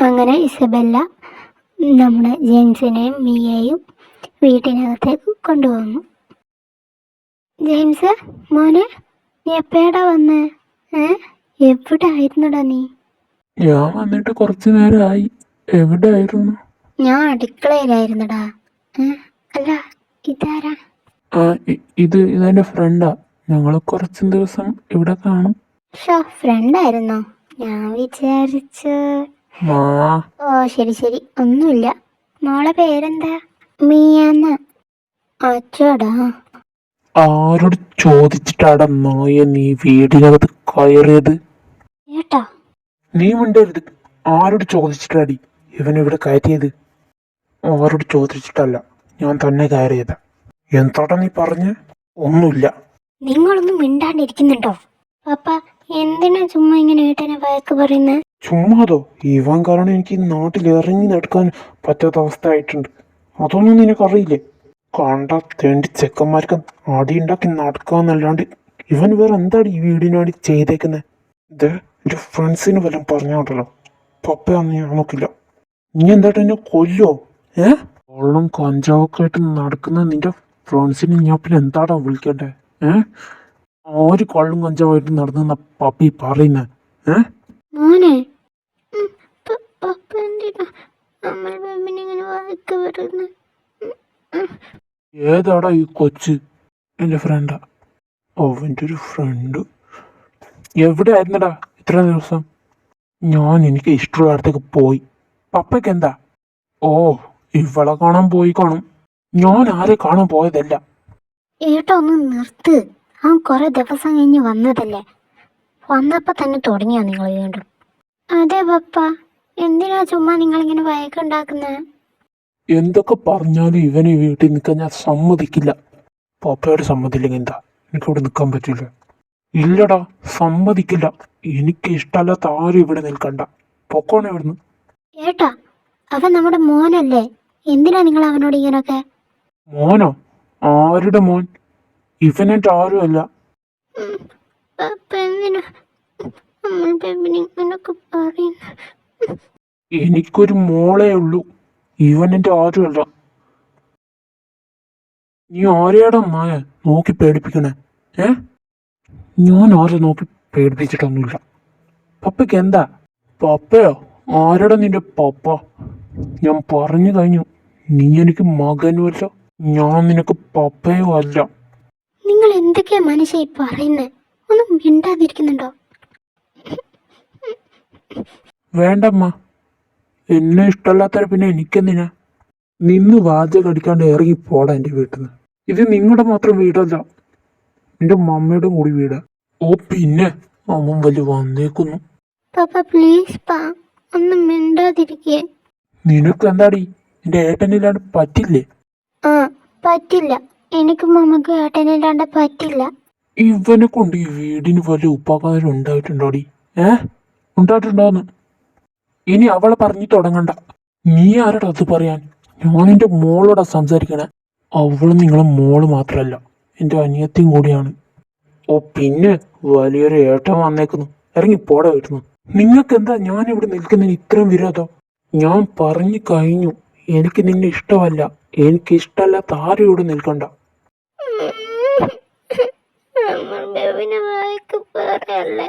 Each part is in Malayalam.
അങ്ങനെ ഇസബെല്ല നമ്മുടെ ജെയിംസിനെയും മിയയെയും വീട്ടിനകത്തേക്ക് കൊണ്ടുപോകുന്നു. ജെയിംസ് മോനെ, നീ എപ്പോഴാ വന്നേ? എവിടെ ആയിരുന്നടാ നീ? ഞാൻ വന്നിട്ട് കുറച്ചു നേരമായി. എവിടെ ആയിരുന്നു? ഞാൻ അടുക്കളയിലായിരുന്നടാ. അല്ല, ഇതാരാ? ഇതെന്റെ ഫ്രണ്ടാ. ഞങ്ങൾ കുറച്ച് ദിവസം ഇവിടെ കാണും. ഫ്രണ്ടായിരുന്നോ? ഞാൻ വിചാരിച്ചു. ഓ ശരി ശരി, ഒന്നുമില്ല. മോളെ പേരെന്താ? മിയാന്ന്. അച്ചോടാ. ആരോട് ചോദിച്ചിട്ടാടാ നായ നീ വീടിനകത്ത് കയറിയത്? ഏട്ടാ നീ മിണ്ടരുത്. ആരോട് ചോദിച്ചിട്ടാടി ഇവനിവിടെ കയറ്റിയത്? ആരോട് ചോദിച്ചിട്ടല്ല, ഞാൻ തന്നെ കയറിയത്. എന്താടാ നീ പറഞ്ഞ്? ഒന്നുമില്ല. നിങ്ങളൊന്നും മിണ്ടാണ്ടിരിക്കുന്നുണ്ടോ? പപ്പ എന്തിനാ ചുമ്മാ ഇങ്ങനെ ഏട്ടനെ വഴക്ക് പറയുന്നത്? ചുമ്മാതോ? ഇവൻ കാരണം എനിക്ക് നാട്ടിൽ ഇറങ്ങി നടക്കാൻ പറ്റാത്ത അവസ്ഥ ആയിട്ടുണ്ട്. അതൊന്നും നിനക്കറിയില്ലേ? കണ്ട തേണ്ടി ചെക്കന്മാർക്ക് അടിയുണ്ടാക്കി നടക്കാന്നല്ലാണ്ട് ഇവൻ വേറെ എന്താണ് ഈ വീടിനാടി ചെയ്തേക്കുന്നത്? ഇത് എൻ്റെ ഫ്രണ്ട്സിന് വല്ലതും പറഞ്ഞോട്ടല്ലോ. പപ്പയാന്ന് ഞാൻ നോക്കില്ല. നീ എന്തായിട്ട് എന്നെ കൊല്ലോ? വെള്ളം കഞ്ചാവൊക്കെ ആയിട്ട് നടക്കുന്ന നിന്റെ ഫ്രണ്ട്സിന് ഞാൻ പിന്നെ എന്താടാ വിളിക്കണ്ടേ? ആര് കള്ളും കഞ്ചാവായിട്ട് നടന്ന പപ്പി പറയുന്നേ? മോനെ, ഏതാടാ ഈ കൊച്ച്? എൻ്റെ ഫ്രണ്ടാ. അവൻ്റെ ഒരു ഫ്രണ്ട്. എവിടെ ആയിരുന്നടാ ഇത്ര ദിവസം? ഞാൻ എനിക്ക് ഇഷ്ടമുള്ള അടുത്തേക്ക് പോയി. പപ്പയ്ക്ക് എന്താ? ഓ, ഇവളെ കാണാൻ പോയി കാണും. ഞാൻ ആരെ കാണാൻ പോയതല്ല. ഏട്ടാ ഒന്ന് നിർത്ത്. അവൻ കുറെ ദിവസം കഴിഞ്ഞ് വന്നതല്ലേ. വന്നപ്പോ തന്നെ തുടങ്ങിയോ നിങ്ങൾ വീണ്ടും? അതെ പപ്പ, എന്തിനാ ചുമ്മാ നിങ്ങളിങ്ങനെ വഴക്കുണ്ടാക്കുന്നത്? എന്തൊക്കെ പറഞ്ഞാലും ഇവന് വീട്ടിൽ നിൽക്കാൻ ഞാൻ സമ്മതിക്കില്ല. പപ്പയോട് സമ്മതില്ലെങ്കിൽ എന്താ, എനിക്കിവിടെ നിൽക്കാൻ പറ്റില്ല. ഇല്ലടാ, സമ്മതിക്കില്ല. എനിക്ക് ഇഷ്ടമല്ലാത്ത ആരും ഇവിടെ നിൽക്കണ്ട. പൊക്കോണ ഇവിടുന്ന്. ഏട്ടാ, അവൻ നമ്മുടെ മോനല്ലേ. എന്തിനാ നിങ്ങൾ അവനോട് ഇങ്ങനൊക്കെ? മോനോ? ആരുടെ മോൻ? ഇവനായിട്ട് ആരുമല്ല. എനിക്കൊരു മോളേ ഉള്ളൂ. ഇവനെന്റെ ആരുമല്ല. നീ ആരെയാടാ മായ നോക്കി പേടിപ്പിക്കണേ? ഞാൻ ആരെ നോക്കി പേടിപ്പിച്ചിട്ടൊന്നുമില്ല. പപ്പയ്ക്ക് എന്താ? പപ്പയോ? ആരടാ നിന്റെ പപ്പ? ഞാൻ പറഞ്ഞു കഴിഞ്ഞു, നീ എനിക്ക് മകനുമല്ല, ഞാൻ നിനക്ക് പപ്പയോ അല്ല. നിങ്ങൾ എന്തൊക്കെയാ മനുഷ്യ പറയുന്നേ? ഒന്നും മിണ്ടാതിരിക്കുന്നുണ്ടോ? വേണ്ടമ്മ, എന്നെ ഇഷ്ടമല്ലാത്ത പിന്നെ എനിക്കെന്തിനാ? നിന്ന് വാചകം അടിക്കാണ്ട് ഇറങ്ങി പോടാ എൻ്റെ വീട്ടിൽ നിന്ന്. ഇത് നിങ്ങളുടെ മാത്രം വീടല്ല, എൻ്റെ മമ്മയുടെ കൂടി വീടാ. ഓ പിന്നെ അവൻ വലിയ വന്നേക്കുന്നു. പപ്പ പ്ലീസ് പാ, ഒന്നും മിണ്ടാതിരിക്കേ. നിനക്ക് എന്താടി എൻ്റെ ഏട്ടനില്ലാണ്ട് പറ്റില്ലേ? പറ്റില്ല. എനിക്ക് മമ്മക്ക് ഏട്ടനില്ലാണ്ട് പറ്റില്ല. ഇവനെ കൊണ്ട് ഈ വീടിന് വലിയ ഉപാകാരം ഉണ്ടായിട്ടുണ്ടോടി? ഉണ്ടായിട്ടുണ്ടോന്ന്? ഇനി അവളെ പറഞ്ഞു തുടങ്ങണ്ട. നീ ആരടാ അത് പറയാൻ? ഞാൻ എൻ്റെ മോളോടാ സംസാരിക്കണേ. അവളും നിങ്ങളെ മോള് മാത്രമല്ല, എൻ്റെ അനിയത്തിയും കൂടിയാണ്. ഓ പിന്നെ വലിയൊരു ഏട്ടൻ വന്നേക്കുന്നു. ഇറങ്ങി പോടാ വീട്ടിന്ന്. നിങ്ങൾക്ക് എന്താ ഞാൻ ഇവിടെ നിൽക്കുന്നതിന് ഇത്രയും വിരോധം? ഞാൻ പറഞ്ഞു കഴിഞ്ഞു, എനിക്ക് നിന്നെ ഇഷ്ടമല്ല. എനിക്ക് ഇഷ്ടമല്ലാത്ത ആരും ഇവിടെ നിൽക്കണ്ട. എന്റെ വാക്ക് പറയല്ലേ.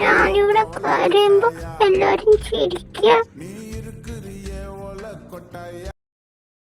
ഞാനിവിടെ കരയുമ്പോ എല്ലാരും ചിരിക്കുക.